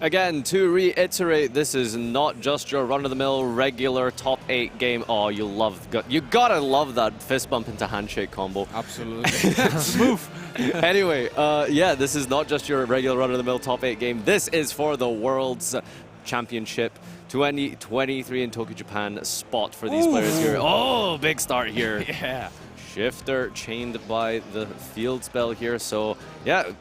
Again, to reiterate, this is not just your run-of-the-mill regular top 8 game. Oh, you gotta love that fist bump into handshake combo. Absolutely. Smooth. Anyway, yeah, this is not just your regular run-of-the-mill top 8 game. This is for the World's Championship 2023 in Tokyo, Japan spot for these players here. Oh, big start here. Yeah. Shifter chained by the field spell here. So, yeah,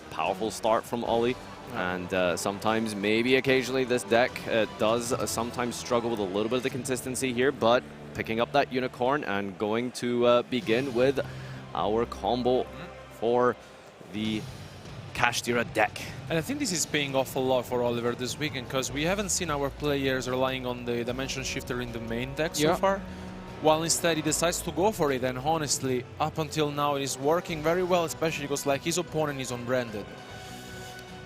powerful start from Ollie. And sometimes, maybe occasionally, this deck does sometimes struggle with a little bit of the consistency here, but picking up that unicorn and going to begin with our combo for the Kashtira deck. And I think this is paying off a lot for Oliver this weekend, because we haven't seen our players relying on the Dimension Shifter in the main deck so far, while instead he decides to go for it, and honestly, up until now it is working very well, especially because like his opponent is unbranded.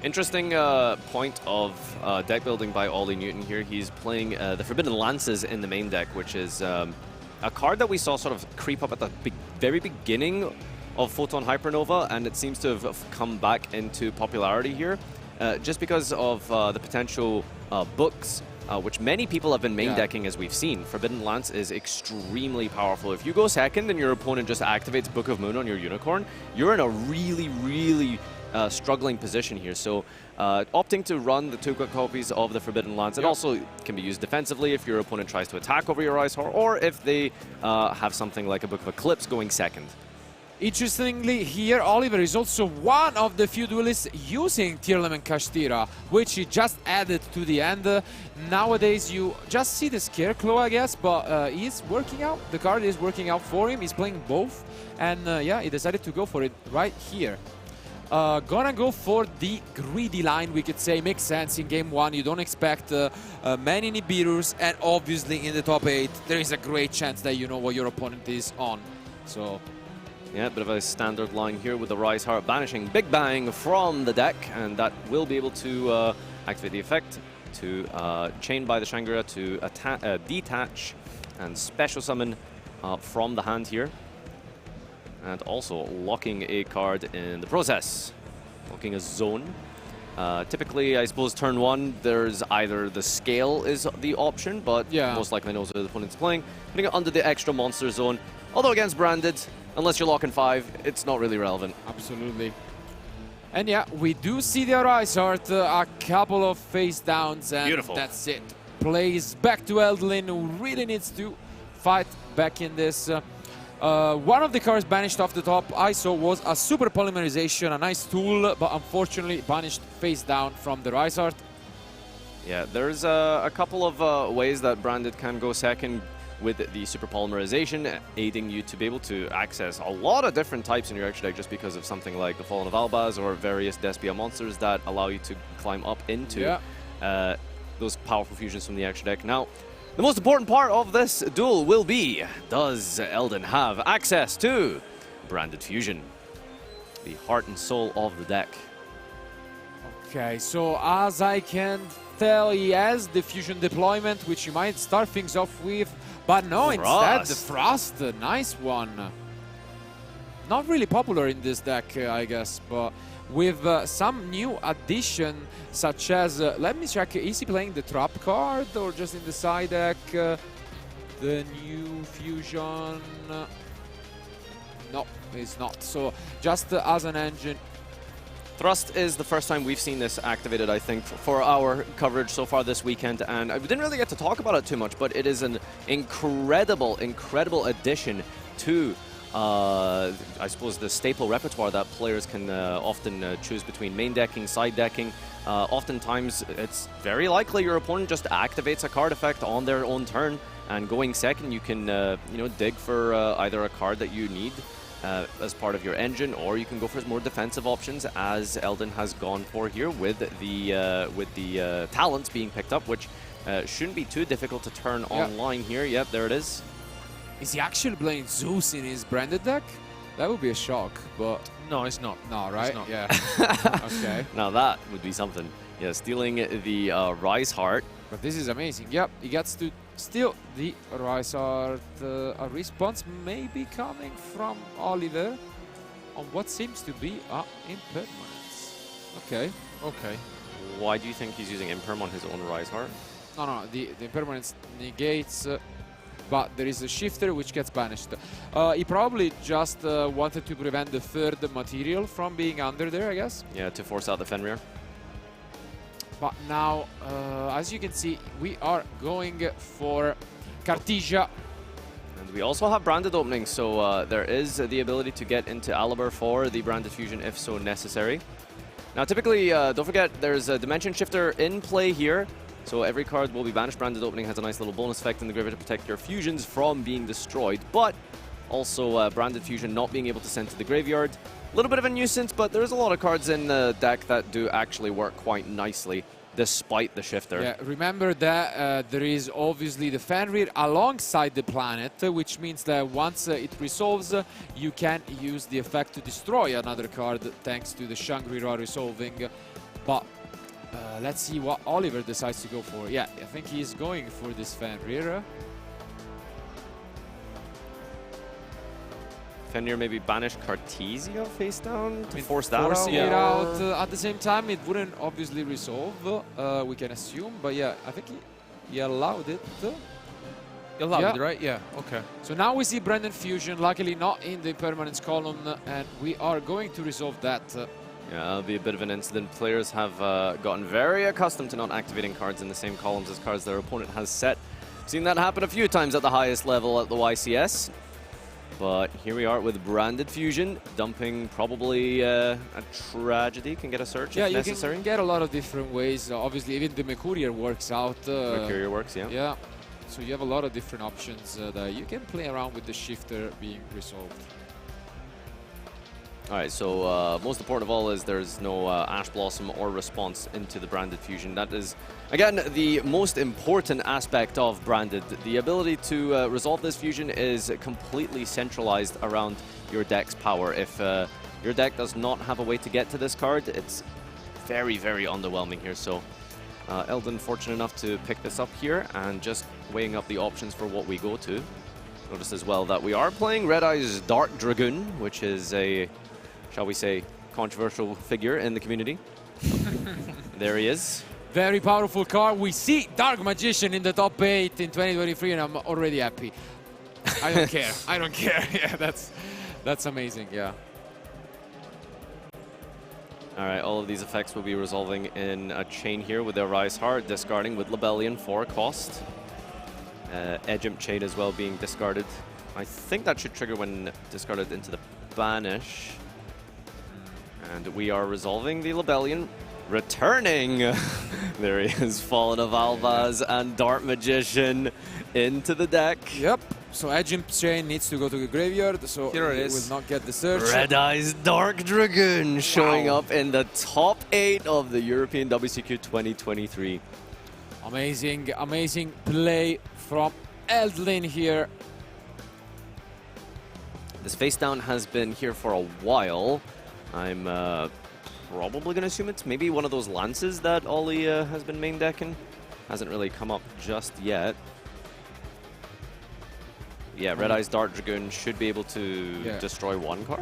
Interesting point of deck building by Ollie Newton here. He's playing the Forbidden Lances in the main deck, which is a card that we saw sort of creep up at the very beginning of Photon Hypernova, and it seems to have come back into popularity here just because of the potential books, which many people have been main decking, as we've seen. Forbidden Lance is extremely powerful. If you go second and your opponent just activates Book of Moon on your unicorn, you're in a really struggling position here. So opting to run the 2 copies of the Forbidden Lance, it also can be used defensively if your opponent tries to attack over your Ice Heart, or if they have something like a Book of Eclipse going second. Interestingly, here Oliver is also one of the few duelists using Tearlament Kashtira, which he just added to the end. Nowadays, you just see the Scarecrow, I guess, but he's working out. The card is working out for him. He's playing both, and yeah, he decided to go for it right here. Gonna go for the greedy line, we could say. Makes sense in game 1. You don't expect many inhibitors, and obviously in the top 8, there is a great chance that you know what your opponent is on. So, yeah, a bit of a standard line here with the Rise Heart banishing Big Bang from the deck, and that will be able to activate the effect to chain by the Shangri-La to detach and special summon from the hand here. And also locking a card in the process, locking a zone. Typically, I suppose turn 1, there's either the scale is the option, but most likely knows what the opponent's playing. Putting it under the extra monster zone. Although against branded, unless you're locking 5, it's not really relevant. Absolutely. And yeah, we do see the Rise Heart, a couple of face downs, and that's it. Plays back to Eldin, who really needs to fight back in this. One of the cards banished off the top I saw was a Super Polymerization, a nice tool, but unfortunately banished face down from the Rise Heart. Yeah, there's a couple of ways that branded can go second with the Super Polymerization, aiding you to be able to access a lot of different types in your extra deck just because of something like the Fallen of Albaz or various Despia monsters that allow you to climb up into those powerful fusions from the extra deck. Now, the most important part of this duel will be, does Eldin have access to Branded Fusion, the heart and soul of the deck? Okay, so as I can tell, he has the Fusion deployment, which you might start things off with, but no, instead the Frost, nice one. Not really popular in this deck, I guess, but with some new addition, such as, let me check, is he playing the Trap card or just in the side deck? The new Fusion, no, it's not. So just as an engine. Thrust is the first time we've seen this activated, I think, for our coverage so far this weekend, and we didn't really get to talk about it too much, but it is an incredible addition to I suppose the staple repertoire that players can often choose between main decking, side decking. Oftentimes, it's very likely your opponent just activates a card effect on their own turn, and going second, you can you know, dig for either a card that you need as part of your engine, or you can go for more defensive options, as Eldin has gone for here with the talents being picked up, which shouldn't be too difficult to turn online here. Yep, there it is. Is he actually playing Zeus in his branded deck? That would be a shock, but... No, it's not. No, right? It's not. Yeah. Okay. Now that would be something. Yeah, stealing the Rise Heart. But this is amazing. Yep, he gets to steal the Rise Heart. A response may be coming from Oliver on what seems to be impermanence. Okay. Okay. Why do you think he's using Imperm on his own Rise Heart? No, the impermanence negates, but there is a shifter which gets banished. He probably just wanted to prevent the third material from being under there, I guess. Yeah, to force out the Fenrir. But now, as you can see, we are going for Cartesia. And we also have branded openings, so there is the ability to get into Alibur for the branded fusion if so necessary. Now, typically, don't forget, there's a Dimension Shifter in play here. So every card will be banished. Branded opening has a nice little bonus effect in the graveyard to protect your fusions from being destroyed. But also branded fusion not being able to send to the graveyard. A little bit of a nuisance, but there's a lot of cards in the deck that do actually work quite nicely, despite the shifter. Yeah, remember that there is obviously the Fenrir alongside the planet, which means that once it resolves, you can use the effect to destroy another card thanks to the Shangri-La resolving. But let's see what Oliver decides to go for. Yeah, I think he's going for this Fenrir. Fenrir maybe banish Cartesia face down to force that Forcing out? it out. At the same time, it wouldn't obviously resolve, we can assume. But yeah, I think he allowed it. You allowed it, right? Yeah, okay. So now we see Brandon Fusion, luckily not in the permanence column, and we are going to resolve that. Yeah, that'll be a bit of an incident. Players have gotten very accustomed to not activating cards in the same columns as cards their opponent has set. Seen that happen a few times at the highest level at the YCS. But here we are with Branded Fusion, dumping probably a Tragedy, can get a search if necessary. You can get a lot of different ways. Obviously, even the Mercurier works out. Mercurier works, yeah. Yeah, so you have a lot of different options that you can play around with the shifter being resolved. All right, so most important of all is there's no Ash Blossom or response into the Branded Fusion. That is, again, the most important aspect of Branded. The ability to resolve this fusion is completely centralized around your deck's power. If your deck does not have a way to get to this card, it's very, very underwhelming here. So Eldin fortunate enough to pick this up here and just weighing up the options for what we go to. Notice as well that we are playing Red Eye's Dark Dragoon, which is a, shall we say, controversial figure in the community. There he is. Very powerful card. We see Dark Magician in the top 8 in 2023, and I'm already happy. I don't care. I don't care. Yeah, that's amazing. Yeah. All right, all of these effects will be resolving in a chain here with their Rise Heart, discarding with Lebellion for a cost. Edge Imp Chain as well being discarded. I think that should trigger when discarded into the Banish. And we are resolving the Lebellion, returning. There he is, Fallen of Alvaz and Dark Magician into the deck. Yep. So Edge Imp Chain needs to go to the graveyard, so Here it will is. not get the search. Red Eye's Dark Dragoon showing up in the top 8 of the European WCQ 2023. Amazing, amazing play from Eldin here. This face down has been here for a while. I'm probably going to assume it's maybe one of those lances that Ollie has been main decking. Hasn't really come up just yet. Yeah, Red Eye's Dark Dragoon should be able to destroy one card.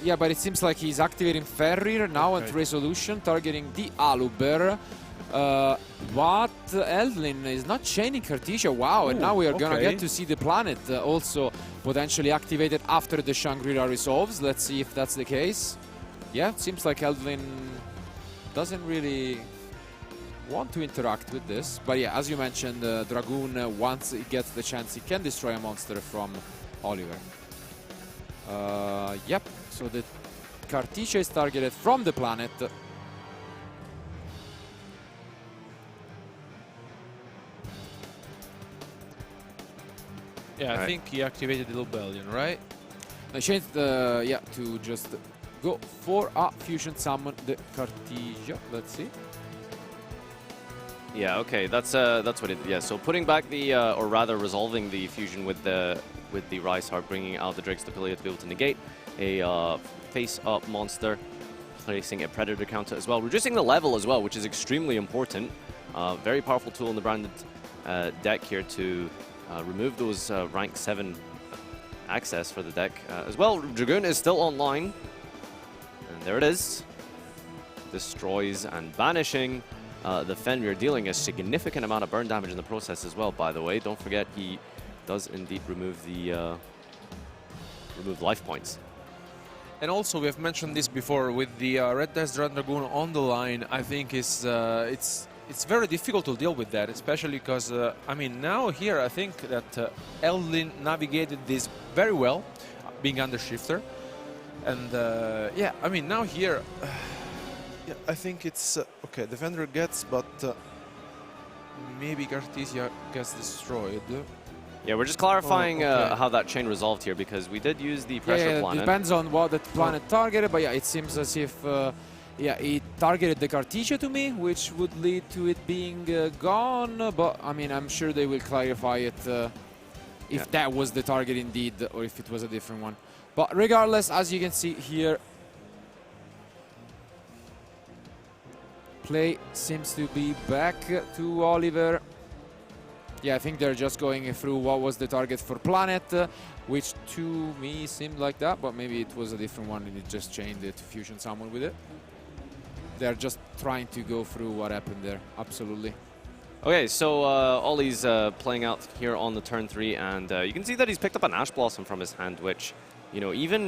Yeah, but it seems like he's activating Fenrir now at resolution, targeting the Alubert. But Eldin is not chaining Cartesia. Wow, and now we are gonna get to see the planet also potentially activated after the Shangri-La resolves. Let's see if that's the case. Yeah, it seems like Eldin doesn't really want to interact with this. But yeah, as you mentioned, Dragoon, once it gets the chance, it can destroy a monster from Oliver. Yep, so the Cartesia is targeted from the planet. Yeah, I think he activated the Lebellion, right? I changed the, to just go for a fusion summon the Cartesia. Let's see. Yeah, okay, that's what it. Yeah, so putting back the, or rather resolving the fusion with the Rise Heart, bringing out the Dragstapelia to be able to negate a face-up monster, placing a Predator counter as well, reducing the level as well, which is extremely important. Very powerful tool in the branded deck here to remove those rank 7 access for the deck as well. Dragoon is still online, and there it is. destroys and banishing the Fenrir, dealing a significant amount of burn damage in the process as well, by the way. Don't forget, he does indeed remove the life points. And also, we have mentioned this before, with the Red Death Dragoon on the line, I think it's very difficult to deal with that, especially because, I mean, now here I think that Eldin navigated this very well, being under shifter. And yeah, I mean, now here, yeah, I think it's, okay, Defender gets, but maybe Cartesia gets destroyed. Yeah, we're just clarifying how that chain resolved here, because we did use the pressure planet. Depends on what the planet targeted, but yeah, it seems as if yeah, it targeted the Cartesia to me, which would lead to it being gone. But I mean, I'm sure they will clarify it if that was the target indeed, or if it was a different one. But regardless, as you can see here, play seems to be back to Oliver. Yeah, I think they're just going through what was the target for Planet, which to me seemed like that, but maybe it was a different one and it just changed it to fusion someone with it. They're just trying to go through what happened there, absolutely. Okay, so Ollie's playing out here on the turn 3, and you can see that he's picked up an Ash Blossom from his hand, which, you know, even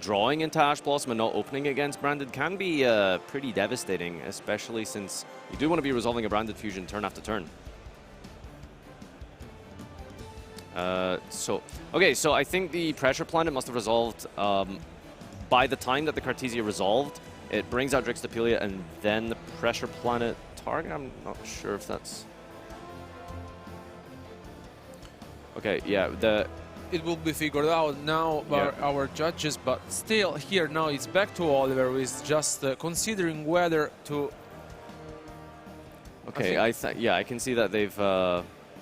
drawing into Ash Blossom and not opening against Branded can be pretty devastating, especially since you do want to be resolving a Branded fusion turn after turn. So I think the pressure planet must have resolved by the time that the Cartesia resolved. It brings out Drixtapelia and then the pressure planet target. I'm not sure if that's... Okay, yeah, it will be figured out now by our judges, but still here now it's back to Oliver, who is just considering whether to... Okay, yeah, I can see that they've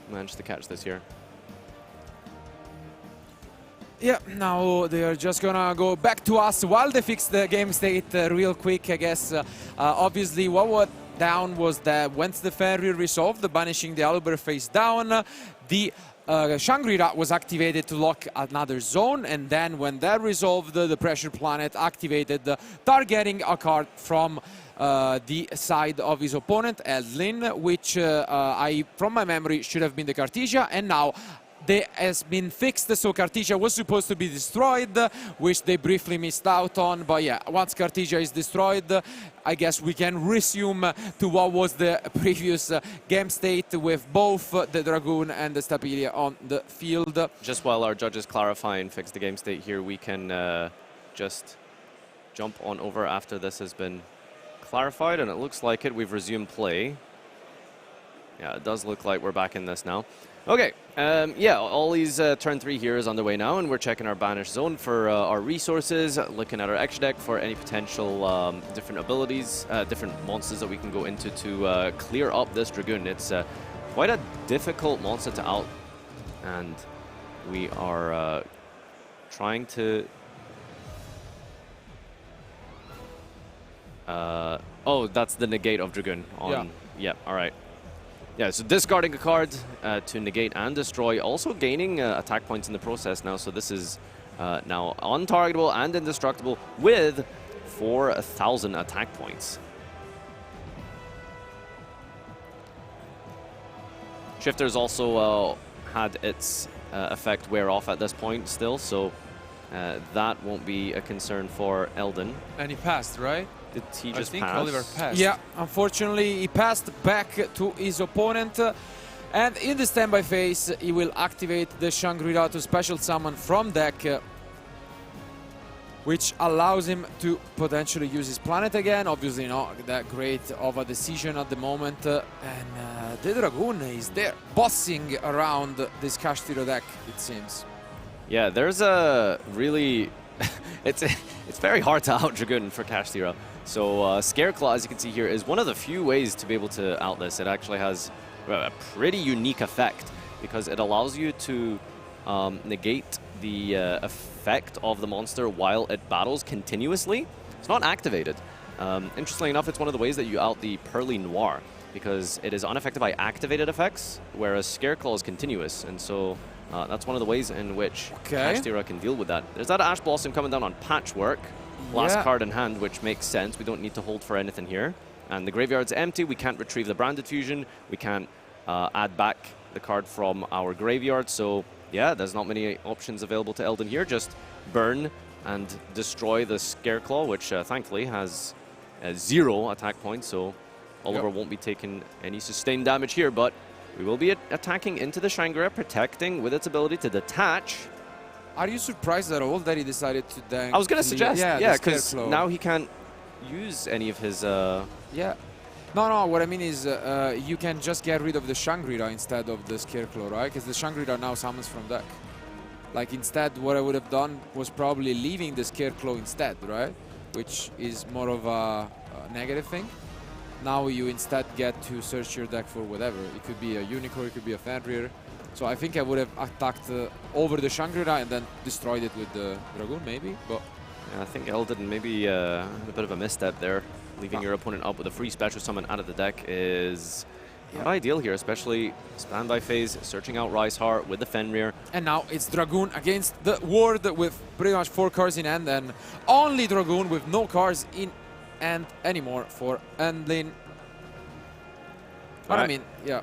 managed to catch this here. Yeah, now they are just gonna go back to us while they fix the game state real quick, I guess. Obviously, what was down was that once the Fenrir resolved, banishing the Aluber face down, the Shangri-La was activated to lock another zone, and then when that resolved, the pressure planet activated, targeting a card from the side of his opponent, Eldin, which from my memory, should have been the Cartesia, and now they has been fixed, so Cartesia was supposed to be destroyed, which they briefly missed out on. But yeah, once Cartesia is destroyed, I guess we can resume to what was the previous game state with both the Dragoon and the Stapelia on the field. Just while our judges clarify and fix the game state here, we can just jump on over after this has been clarified, and it looks like it. We've resumed play. Yeah, it does look like we're back in this now. Okay, yeah, Ollie's turn 3 here is underway now, and we're checking our banish zone for our resources, looking at our extra deck for any potential different abilities, different monsters that we can go into to clear up this Dragoon. It's quite a difficult monster to out, and we are trying to... oh, that's the negate of Dragoon. Yeah, all right. Yeah, so discarding a card to negate and destroy, also gaining attack points in the process now. So this is now untargetable and indestructible with 4,000 attack points. Shifter's also had its effect wear off at this point still, so that won't be a concern for Eldin. And he passed, right? Did he just I think pass? Oliver passed. Yeah, unfortunately, he passed back to his opponent. And in the standby phase, he will activate the Shangri-La to special summon from deck, which allows him to potentially use his planet again. Obviously not that great of a decision at the moment. And the Dragoon is there, bossing around this Kashtira deck, it seems. Yeah, there's a really... it's very hard to out Dragoon for Kashtira. So Scareclaw, as you can see here, is one of the few ways to be able to out this. It actually has a pretty unique effect because it allows you to negate the effect of the monster while it battles continuously. It's not activated. Interestingly enough, it's one of the ways that you out the Pearly Noir because it is unaffected by activated effects, whereas Scareclaw is continuous. And so that's one of the ways in which Kashtira can deal with that. There's that Ash Blossom coming down on Patchwork. last Yeah. card in hand, which makes sense. We don't need to hold for anything here. And the graveyard's empty. We can't retrieve the Branded Fusion. We can't add back the card from our graveyard. So, yeah, there's not many options available to Eldin here. Just burn and destroy the Scareclaw, which thankfully has 0 attack points. So Oliver won't be taking any sustained damage here, but we will be attacking into the Shangri-La, protecting with its ability to detach. Are you surprised at all that he decided to then? I was going to suggest, yeah, because Scareclaw. now he can't use any of his... Yeah. No, what I mean is you can just get rid of the Shangri-La instead of the Scareclaw, right? Because the Shangri-La now summons from deck. Like, instead, what I would have done was probably leaving the Scareclaw instead, right? Which is more of a negative thing. Now you instead get to search your deck for whatever. It could be a Unicorn, it could be a Fenrir. So I think I would have attacked over the Shangri-La and then destroyed it with the Dragoon, maybe. But yeah, I think Eldin maybe a bit of a misstep there. Leaving your opponent up with a free special summon out of the deck is not ideal here, especially standby phase, searching out Rise Heart with the Fenrir. and now it's Dragoon against the Ward with pretty much 4 cards in hand, and only Dragoon with no cards in hand anymore for Eldin. But I mean, yeah.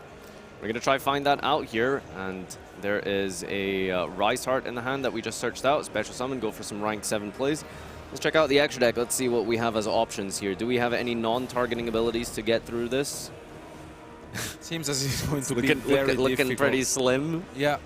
We're going to try find that out here, and there is a Rise Heart in the hand that we just searched out. Special summon, go for some rank 7 plays. Let's check out the extra deck. Let's see what we have as options here. Do we have any non-targeting abilities to get through this? Seems as if it's going to be Looking, very looking difficult. pretty slim. Yeah.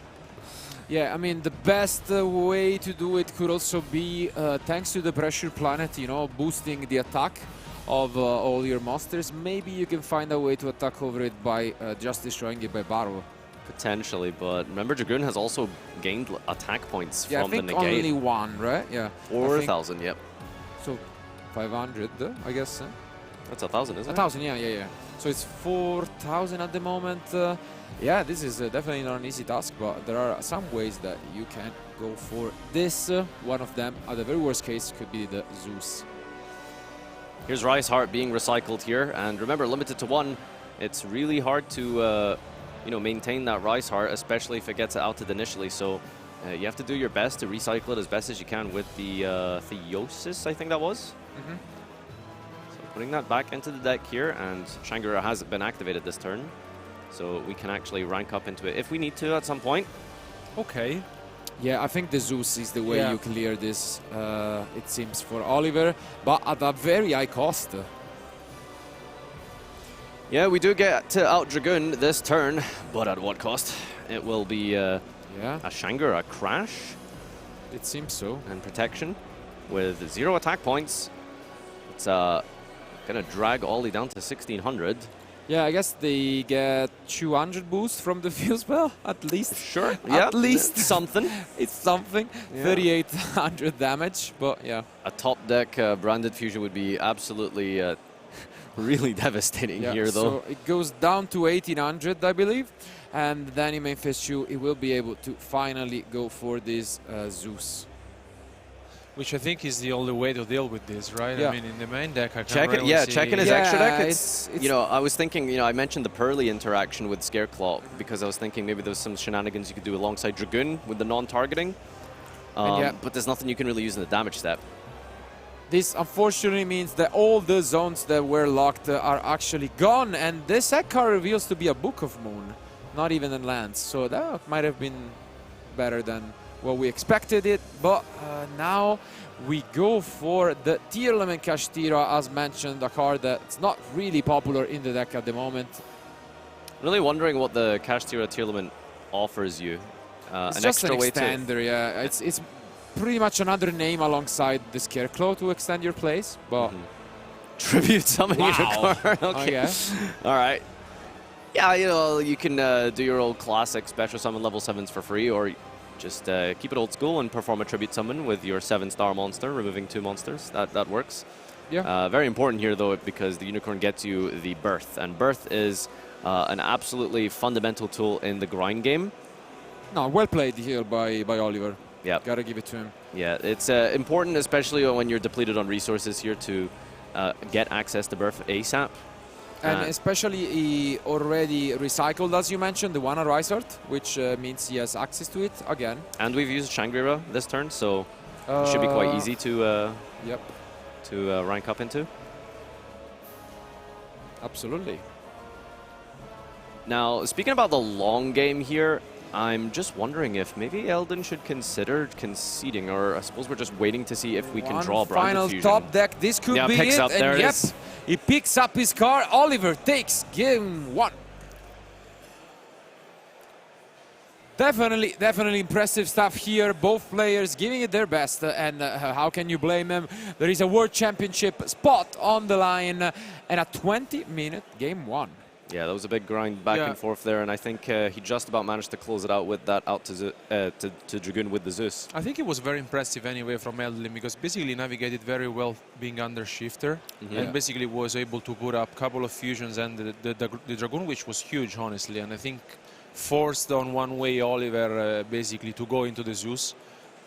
Yeah, I mean, the best way to do it could also be, thanks to the Pressure Planet, you know, boosting the attack of all your monsters. Maybe you can find a way to attack over it by just destroying it by battle. Potentially, but remember, Dragoon has also gained attack points Yeah, I from the think negate. only 1, right? Yeah. 4,000, yep. So 500, I guess. That's 1,000, isn't it? 1,000, yeah. So it's 4,000 at the moment. Yeah, this is definitely not an easy task, but there are some ways that you can go for this. One of them, at the very worst case, could be the Zeus. Here's Rise Heart being recycled here, and remember, limited to 1. It's really hard to maintain that Rise Heart, especially if it gets outed initially. So you have to do your best to recycle it as best as you can with the Theosis, I think that was. Mm-hmm. So putting that back into the deck here, and Shangri-La hasn't been activated this turn. So we can actually rank up into it if we need to at some point. Okay. Yeah, I think the Zeus is the way Yeah. you clear this, it seems, for Oliver, but at a very high cost. Yeah, we do get to out Dragoon this turn, but at what cost? It will be Yeah, a Shangri-La Crash it seems so. and protection with 0 attack points. It's gonna drag Ollie down to 1,600. Yeah, I guess they get 200 boost from the field spell, at least. Sure, At least. something. It's something. Yeah. 3,800 damage, but yeah. A top deck Branded Fusion would be absolutely really devastating Yeah, here, though. so it goes down to 1,800, I believe. And then in main phase 2, it will be able to finally go for this Zeus. Which I think is the only way to deal with this, right? Yeah. I mean, in the main deck, I can't Check it, really yeah, see... checking his Yeah, extra deck. it's- I was thinking, I mentioned the Pearly interaction with Scareclaw because I was thinking maybe there was some shenanigans you could do alongside Dragoon with the non-targeting. Yeah. But there's nothing you can really use in the damage step. This unfortunately means that all the zones that were locked are actually gone, and this set card reveals to be a Book of Moon, not even a Lance. So that might have been better than what we expected it, but now we go for the Tearlem and Kashtira, as mentioned, a card that's not really popular in the deck at the moment. Really wondering what the Kashtira Tearlament offers you. It's an just extra an way to... extender, yeah. It's pretty much another name alongside the Scareclaw to extend your plays, but... Tribute summoning Wow. card. Okay. All right. Yeah, you can do your old classic special summon level 7s for free, or just keep it old school and perform a tribute summon with your 7-star monster, removing 2 monsters. That works. Yeah. Very important here, though, because the Unicorn gets you the Birth, and Birth is an absolutely fundamental tool in the grind game. No, well played here by Oliver. Yeah. Gotta give it to him. Yeah, it's important, especially when you're depleted on resources here, to get access to Birth ASAP. And especially he already recycled, as you mentioned, the one on Rise Heart, which means he has access to it again. And we've used Shangri-La this turn, so It should be quite easy to Yep, rank up into. absolutely. Now, speaking about the long game here, I'm just wondering if maybe Eldin should consider conceding, or I suppose we're just waiting to see if we can draw Branded final Fusion. top deck. This could be picks it. up, there And it yep, is. he picks up his car. Oliver takes game 1. Definitely impressive stuff here. Both players giving it their best, and how can you blame them? There is a World Championship spot on the line, and a 20-minute game 1. Yeah, that was a big grind back and forth there, and I think he just about managed to close it out with that out to Dragoon with the Zeus. I think it was very impressive anyway from Eldin, because basically navigated very well being under shifter, and basically was able to put up a couple of fusions and the Dragoon, which was huge, honestly, and I think forced on one way Oliver basically to go into the Zeus,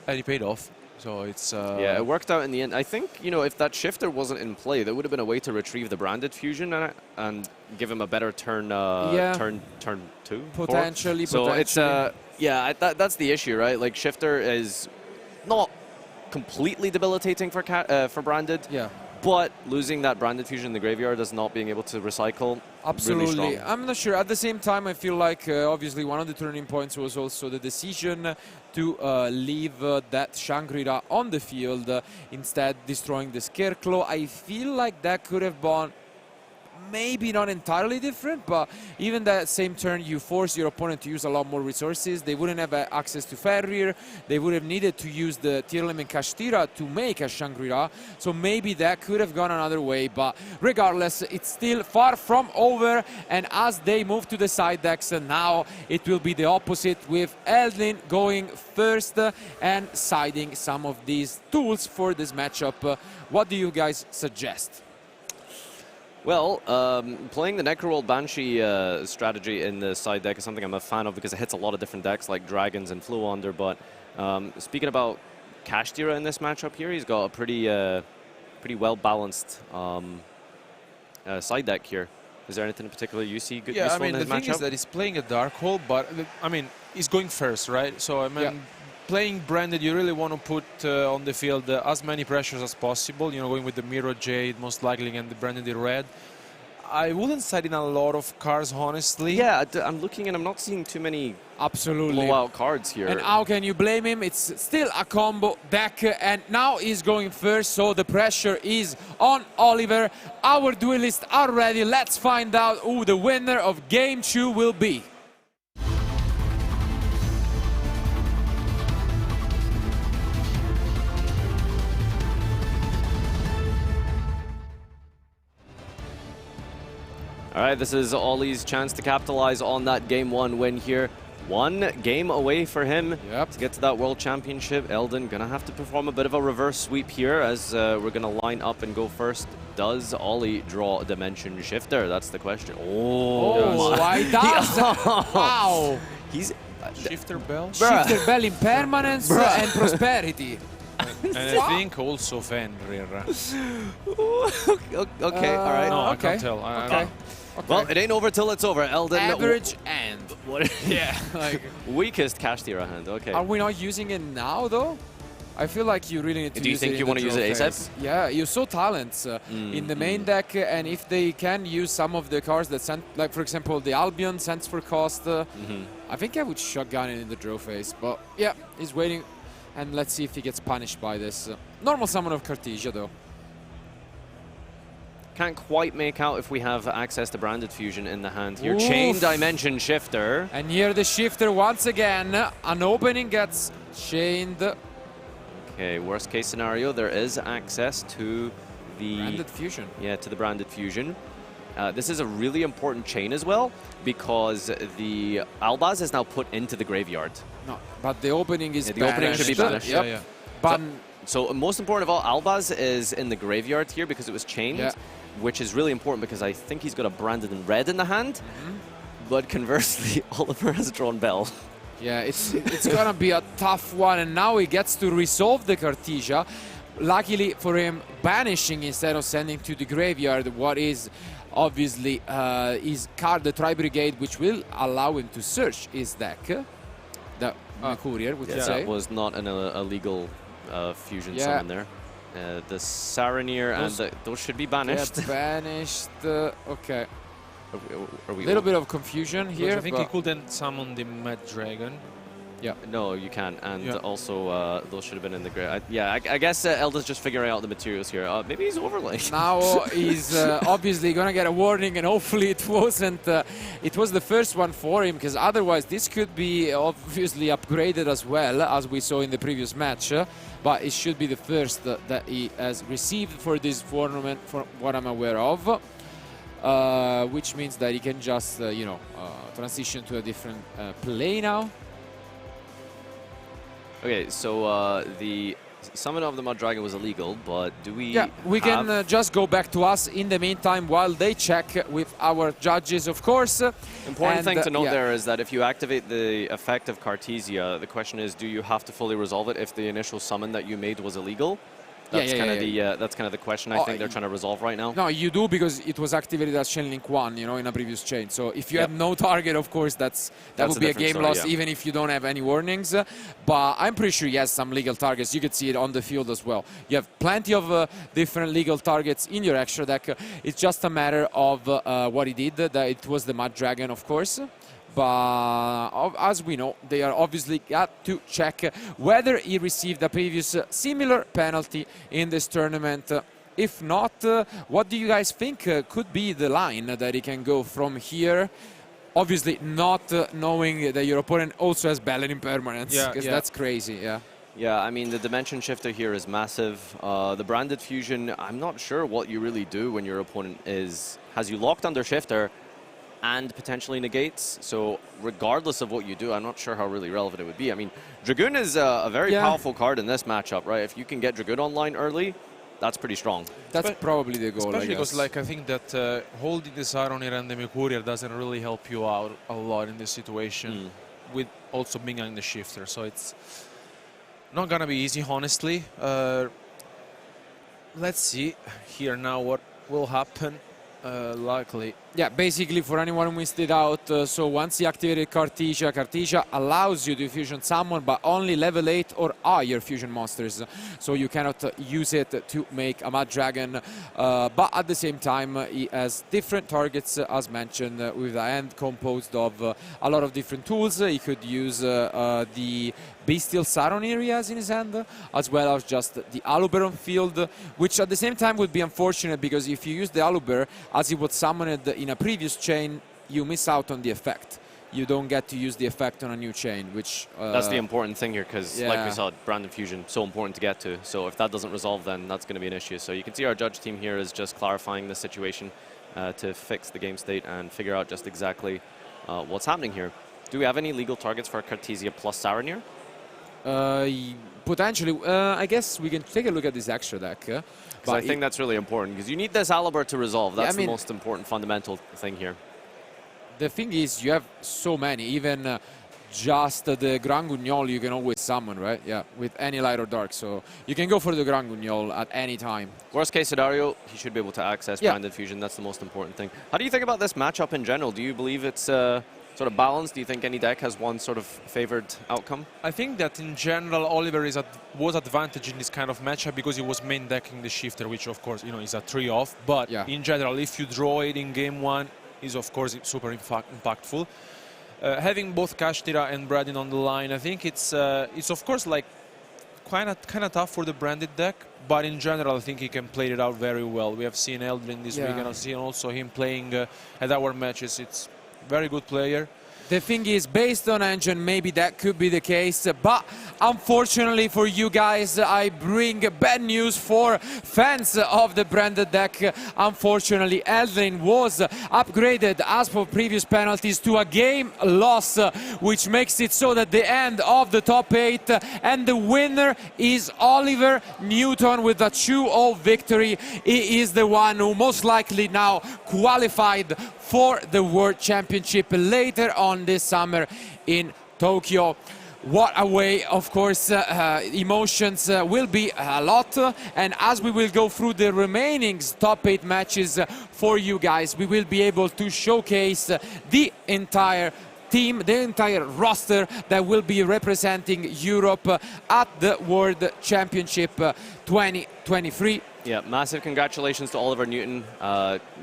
and he paid off. So it's yeah, it worked out in the end. I think, you know, if that shifter wasn't in play, there would have been a way to retrieve the Branded Fusion and give him a better turn turn 2 Potentially, so potentially. it's yeah, that's the issue, right? Like, shifter is not completely debilitating for Branded. Yeah. But losing that Branded Fusion in the graveyard as not being able to recycle, Absolutely. really strong. I'm not sure. At the same time, I feel like obviously one of the turning points was also the decision to leave that Shangri-La on the field, instead destroying the Scarecrow. I feel like that could have gone maybe not entirely different, but even that same turn, you force your opponent to use a lot more resources. They wouldn't have access to Farrier. They would have needed to use the Tirlem and Kashtira to make a Shangri-La. So maybe that could have gone another way, but regardless, it's still far from over. And as they move to the side decks, now it will be the opposite, with Eldin going first and siding some of these tools for this matchup. What do you guys suggest? Well, playing the Necroworld Banshee strategy in the side deck is something I'm a fan of, because it hits a lot of different decks like Dragons and Flow Under. But speaking about Kashtira in this matchup here, he's got a pretty well-balanced side deck here. Is there anything in particular you see good useful in his matchup? The thing is that he's playing a Darkhold, but I mean, he's going first, right? So I mean, playing Branded, you really want to put on the field as many pressures as possible. You know, going with the Mirror Jade most likely, and the Branded in red. I wouldn't side in a lot of cards, honestly. Yeah, I'm looking and I'm not seeing too many blowout cards here. And how can you blame him? It's still a combo deck, and now he's going first, so the pressure is on Oliver. Our duelists are ready. Let's find out who the winner of Game 2 will be. All right, this is Ollie's chance to capitalize on that Game 1 win here. 1 game away for him to get to that World Championship. Eldin gonna have to perform a bit of a reverse sweep here, as we're gonna line up and go first. Does Ollie draw a Dimension Shifter? That's the question. Oh, why does? Wow. He's Shifter Bell? Shifter Bell, Impermanence and Prosperity. And I think also Fenrir. okay, all right. No, I okay. can't tell. Okay. Well, it ain't over till it's over. Eldin. Average and What? yeah, like, Weakest Kashtira hand. Okay. are we not using it now though? I feel like you really need to Do you use think it you in want the to use it draw ASAP? phase. Yeah, you saw talents in the main deck, and if they can use some of the cards that sent, like for example the Albion sends for cost, I think I would shotgun it in the draw phase. But yeah, he's waiting, and let's see if he gets punished by this. Normal summon of Cartesia though. Can't quite make out if we have access to Branded Fusion in the hand here. Oof. Chain Dimension Shifter. And here the Shifter once again, an opening gets chained. Okay, worst case scenario, there is access to the Branded Fusion. Yeah, to the Branded Fusion. This is a really important chain as well, because the Albaz is now put into the graveyard. No, but the opening is the opening should be banished. Yep. Yeah. But So most important of all, Albaz is in the graveyard here because it was chained, which is really important because I think he's got a Branded in red in the hand. But conversely, Oliver has drawn Bell. yeah, it's gonna be a tough one, and now he gets to resolve the Cartesia. Luckily for him, banishing instead of sending to the graveyard what is obviously his card, the Tri-Brigade, which will allow him to search his deck. The courier, would you say? That was not an illegal fusion summon there. The Saranir and those should be banished. Yeah, banished. Okay. Are we A little bit of confusion here. I think he couldn't summon the Mad Dragon. Yeah. No, you can't. And also, those should have been in the grid. I guess Eldin's just figuring out the materials here. Maybe he's overlaying. Now he's obviously going to get a warning, and hopefully it wasn't. It was the first one for him, because otherwise this could be obviously upgraded as well, as we saw in the previous match. But it should be the first that he has received for this tournament, from what I'm aware of. Which means that he can just, transition to a different play now. Okay, so the summon of the Mud Dragon was illegal, but do we? Yeah, we can just go back to us in the meantime while they check with our judges, of course. Important thing to note there is that if you activate the effect of Cartesia, the question is, do you have to fully resolve it if the initial summon that you made was illegal? That's kind of the question I think they're trying to resolve right now. No, you do, because it was activated as Chain Link 1, in a previous chain. So if you have no target, of course, that would be a game loss, even if you don't have any warnings. But I'm pretty sure he has some legal targets. You could see it on the field as well. You have plenty of different legal targets in your extra deck. It's just a matter of what he did. That it was the Mad Dragon, of course. But as we know, they are obviously got to check whether he received a previous similar penalty in this tournament. If not, what do you guys think could be the line that he can go from here? Obviously not knowing that your opponent also has Ballad Impermanence, because that's crazy, Yeah, I mean, the dimension shifter here is massive. The branded fusion, I'm not sure what you really do when your opponent has you locked under shifter and potentially negates. So regardless of what you do, I'm not sure how really relevant it would be. I mean, Dragoon is a very powerful card in this matchup, right? If you can get Dragoon online early, that's pretty strong. That's probably the goal, especially because, I think that holding the Saronir and the Mercurial doesn't really help you out a lot in this situation, with also being on the shifter. So it's not gonna be easy, honestly. Let's see here now what will happen. Likely. Yeah, basically for anyone who missed it out, so once you activated Cartesia allows you to fusion summon, but only level 8 or higher fusion monsters. So you cannot use it to make a Mad Dragon. But at the same time, he has different targets, as mentioned, with the hand composed of a lot of different tools. He could use the Bestial Saronir he has in his hand, as well as just the Aluber on field, which at the same time would be unfortunate, because if you use the Aluber as he was summoned in a previous chain, you miss out on the effect. You don't get to use the effect on a new chain, which... that's the important thing here, because like we saw, Branded Fusion, so important to get to. So if that doesn't resolve, then that's going to be an issue. So you can see our judge team here is just clarifying the situation to fix the game state and figure out just exactly what's happening here. Do we have any legal targets for Cartesia plus Saronir? Potentially. I guess we can take a look at this extra deck. But I think that's really important, because you need this Aluber to resolve. That's the most important fundamental thing here. The thing is, you have so many. Even just the Grand Guignol you can always summon, right? Yeah, with any light or dark. So you can go for the Grand Guignol at any time. Worst case scenario, he should be able to access Branded Fusion. That's the most important thing. How do you think about this matchup in general? Do you believe it's sort of balanced? Do you think any deck has one sort of favored outcome? I think that in general, Oliver was advantage in this kind of matchup because he was main decking the shifter, which of course, is a 3-off. But in general, if you draw it in game 1, is of course super impactful. Having both Kashtira and Bradin on the line, I think it's of course like kind of tough for the branded deck, but in general I think he can play it out very well. We have seen Eldin this week, and I've seen also him playing at our matches. It's very good player. The thing is, based on engine, maybe that could be the case, but unfortunately for you guys, I bring bad news for fans of the branded deck. Unfortunately, Eldin was upgraded as per previous penalties to a game loss, which makes it so that the end of the top 8, and the winner is Oliver Newton with a 2-0 victory. He is the one who most likely now qualified for the World Championship later on this summer in Tokyo. What a way, of course, emotions will be a lot, and as we will go through the remaining top 8 matches for you guys, we will be able to showcase the entire team, the entire roster that will be representing Europe at the World Championship 2023. Yeah, massive congratulations to Oliver Newton.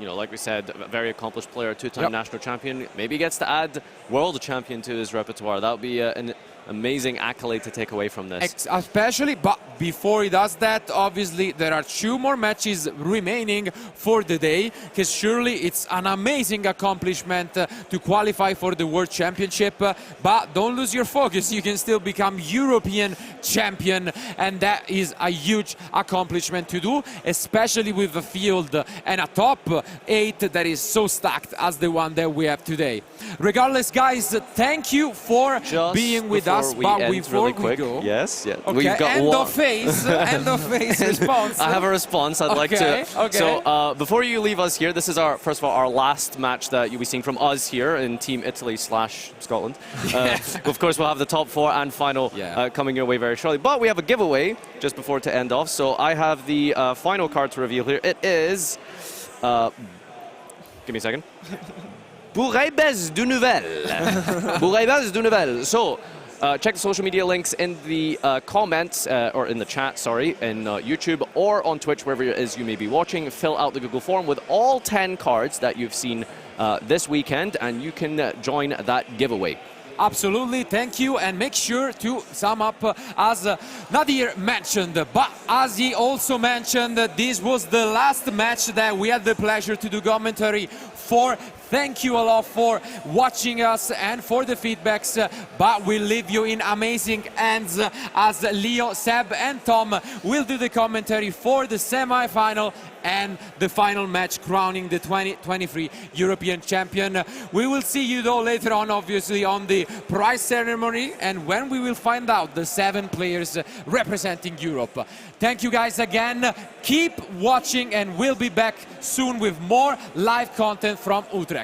You know, like we said, a very accomplished player, two-time national champion. Maybe gets to add world champion to his repertoire. That would be an amazing accolade to take away from this. Especially, but before he does that, obviously there are 2 more matches remaining for the day, because surely it's an amazing accomplishment to qualify for the World Championship, but don't lose your focus. You can still become European champion, and that is a huge accomplishment to do, especially with a field and a top 8 that is so stacked as the one that we have today. Regardless, guys, thank you for being with us, but before we go... Yes, yeah. Okay, We've got end of phase response. I have a response I'd like to... Okay. So, before you leave us here, this is our, first of all, our last match that you'll be seeing from us here in Team Italy/Scotland. Of course, we'll have the top 4 and final coming your way very shortly. But we have a giveaway just before to end off. So I have the final card to reveal here. It is... give me a second. Boureibes du Nouvel. Boureibes du Nouvel. So, check the social media links in the comments, or in the chat, sorry, in YouTube or on Twitch, wherever it is you may be watching. Fill out the Google form with all 10 cards that you've seen this weekend, and you can join that giveaway. Absolutely, thank you, and make sure to sum up as Nadir mentioned, but as he also mentioned, this was the last match that we had the pleasure to do commentary for. Thank you a lot for watching us and for the feedbacks, but we leave you in amazing hands as Leo, Seb and Tom will do the commentary for the semi-final and the final match crowning the 2023 European champion. We will see you though later on, obviously, on the prize ceremony and when we will find out the 7 players representing Europe. Thank you guys again. Keep watching and we'll be back soon with more live content from Utrecht.